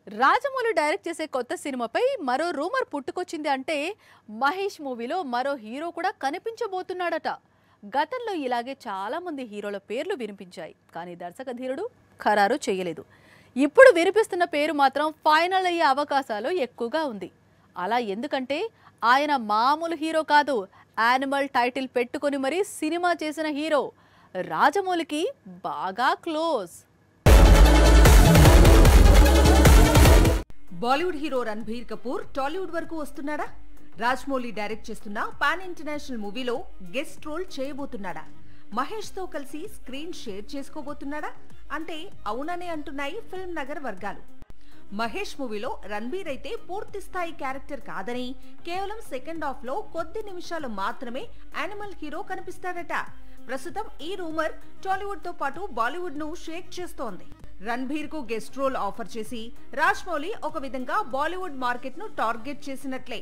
Rajamouli direct చేసే కొత్త సినిమాపై మరో రూమర్ పుట్టుకొచ్చింది అంటే మహేష్ మూవీలో మరో హీరో కూడా కనిపించబోతున్నాడట. గతంలో ఇలాగే చాలా మంది హీరోల పేర్లు వినిపించాయి, కానీ దర్శక ధీరుడు ఖరారు చేయలేదు. ఇప్పుడు వినిపిస్తున్న పేరు మాత్రం ఫైనల్ అయ్యే అవకాశాలు ఎక్కువగా ఉంది. అలా ఎందుకంటే ఆయన మామూలు హీరో కాదు, యానిమల్ టైటిల్ పెట్టుకొని మరీ సినిమా చేసిన హీరో. రాజమౌళికి బాగా క్లోజ్. బాలీవుడ్ హీరో రణబీర్ కపూర్ టాలీవుడ్ వరకు వస్తున్నాడా? రాజమౌళి డైరెక్ట్ చేస్తున్న పాన్ ఇంటర్నేషనల్ మూవీలో గెస్ట్ రోల్ చేయబోతున్నాడా? మహేష్ తో కలిసి స్క్రీన్ షేర్ చేసుకోబోతున్నాడా అంటే అవుననే అంటున్నాయి ఫిల్మ్ నగర్ వర్గాలు. మహేష్ మూవీలో రణబీర్ అయితే పూర్తి స్థాయి క్యారెక్టర్ కాదని, కేవలం సెకండ్ హాఫ్ లో కొద్ది నిమిషాలు మాత్రమే యానిమల్ హీరో కనిపిస్తాడట. ప్రస్తుతం ఈ రూమర్ టాలీవుడ్ తో పాటు బాలీవుడ్ ను షేక్ చేస్తోంది. రణబీర్ కు గెస్ట్ రోల్ ఆఫర్ చేసి రాజమౌళి ఒక విధంగా బాలీవుడ్ మార్కెట్ ను టార్గెట్ చేసినట్లే.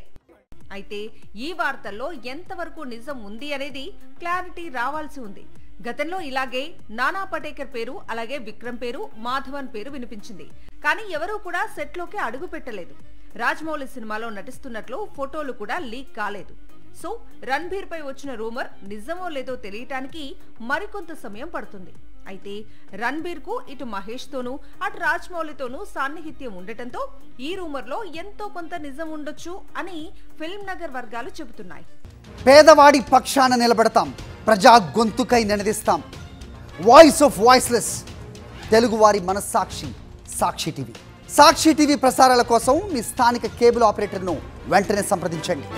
అయితే ఈ వార్తల్లో ఎంతవరకు నిజం ఉంది అనేది క్లారిటీ రావాల్సి ఉంది. గతంలో ఇలాగే నానా పటేకర్ పేరు, అలాగే విక్రమ్ పేరు, మాధవన్ పేరు వినిపించింది. కానీ ఎవరూ కూడా సెట్ లోకి అడుగు పెట్టలేదు. రాజమౌళి సినిమాలో నటిస్తున్నట్లు ఫోటోలు కూడా లీక్ కాలేదు. సో రణబీర్ పై వచ్చిన రూమర్ నిజమో లేదో తెలియటానికి మరికొంత సమయం పడుతుంది. అయితే రణబీర్ కు ఇటు మహేష్ తోనూ అటు రాజమౌళితోనూ సాన్నిహిత్యం ఉండటంతో ఈ రూమర్ లో ఎంతో కొంత నిజం ఉండొచ్చు అని ఫిల్మ్ నగర్ వర్గాలు చెబుతున్నాయి. పేదవాడి పక్షాన నిలబడతాం, ప్రజా గొంతుకై నినదిస్తాం. వాయిస్ ఆఫ్ వాయిస్లెస్, తెలుగువారి మనస్సాక్షి సాక్షి టీవీ. సాక్షి టీవీ ప్రసారాల కోసం మీ స్థానిక కేబుల్ ఆపరేటర్ను వెంటనే సంప్రదించండి.